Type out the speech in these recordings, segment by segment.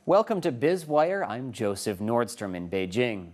Welcome to Biz Wire. I'm Joseph Nordstrom in Beijing.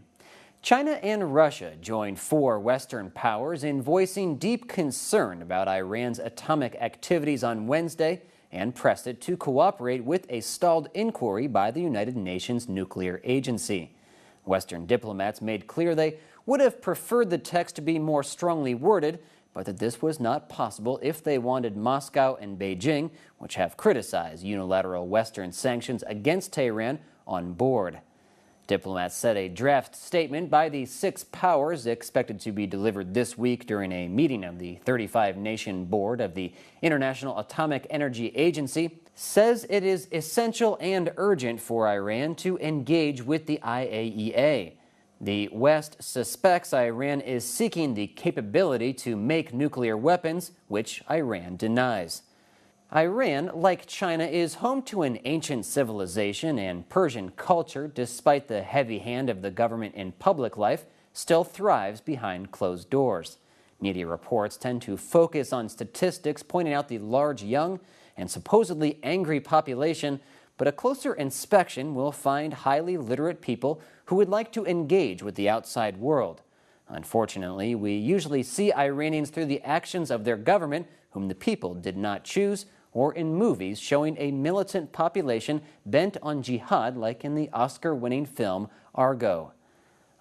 China and Russia joined four Western powers in voicing deep concern about Iran's atomic activities on Wednesday and pressed it to cooperate with a stalled inquiry by the United Nations Nuclear Agency. Western diplomats made clear they would have preferred the text to be more strongly worded, but that this was not possible if they wanted Moscow and Beijing, which have criticized unilateral Western sanctions against Tehran, on board. Diplomats said a draft statement by the six powers, expected to be delivered this week during a meeting of the 35-nation board of the International Atomic Energy Agency, says it is essential and urgent for Iran to engage with the IAEA. The West suspects Iran is seeking the capability to make nuclear weapons, which Iran denies. Iran, like China, is home to an ancient civilization, and Persian culture, despite the heavy hand of the government in public life, still thrives behind closed doors. Media reports tend to focus on statistics pointing out the large young and supposedly angry population, but a closer inspection will find highly literate people who would like to engage with the outside world. Unfortunately, we usually see Iranians through the actions of their government, whom the people did not choose, or in movies showing a militant population bent on jihad, like in the Oscar-winning film Argo.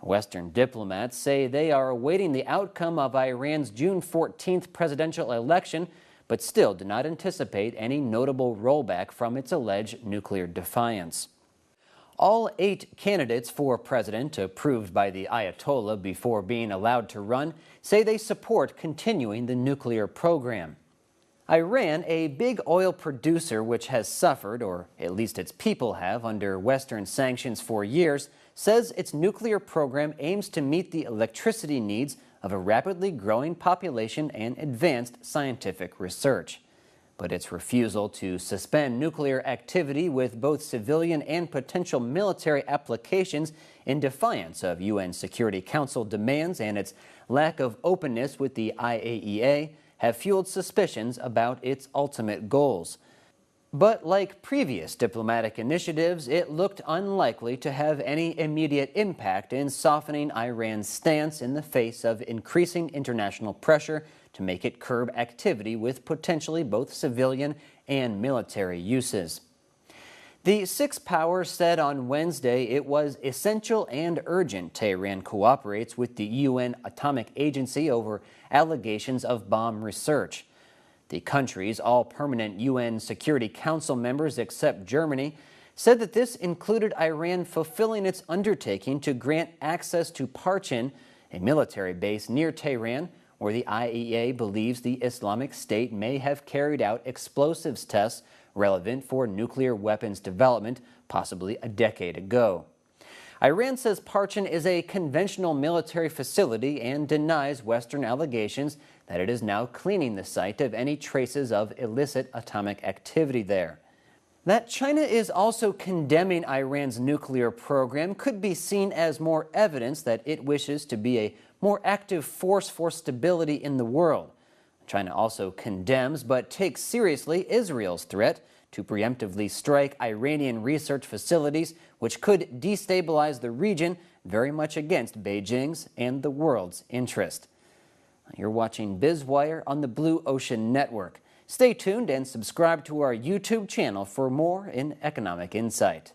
Western diplomats say they are awaiting the outcome of Iran's June 14th presidential election, but still do not anticipate any notable rollback from its alleged nuclear defiance. All 8 candidates for president approved by the Ayatollah before being allowed to run say they support continuing the nuclear program. Iran, a big oil producer which has suffered, or at least its people have, under Western sanctions for years, says its nuclear program aims to meet the electricity needs of a rapidly growing population and advanced scientific research. But its refusal to suspend nuclear activity with both civilian and potential military applications in defiance of UN Security Council demands and its lack of openness with the IAEA have fueled suspicions about its ultimate goals. But like previous diplomatic initiatives, it looked unlikely to have any immediate impact in softening Iran's stance in the face of increasing international pressure to make it curb activity with potentially both civilian and military uses. The six powers said on Wednesday it was essential and urgent Tehran cooperates with the UN Atomic Agency over allegations of bomb research. The countries, all permanent UN Security Council members except Germany, said that this included Iran fulfilling its undertaking to grant access to Parchin, a military base near Tehran, where the IAEA believes the Islamic State may have carried out explosives tests relevant for nuclear weapons development, possibly a decade ago. Iran says Parchin is a conventional military facility and denies Western allegations that it is now cleaning the site of any traces of illicit atomic activity there. That China is also condemning Iran's nuclear program could be seen as more evidence that it wishes to be a more active force for stability in the world. China also condemns but takes seriously Israel's threat to preemptively strike Iranian research facilities, which could destabilize the region, very much against Beijing's and the world's interest. You're watching BizWire on the Blue Ocean Network. Stay tuned and subscribe to our YouTube channel for more in economic insight.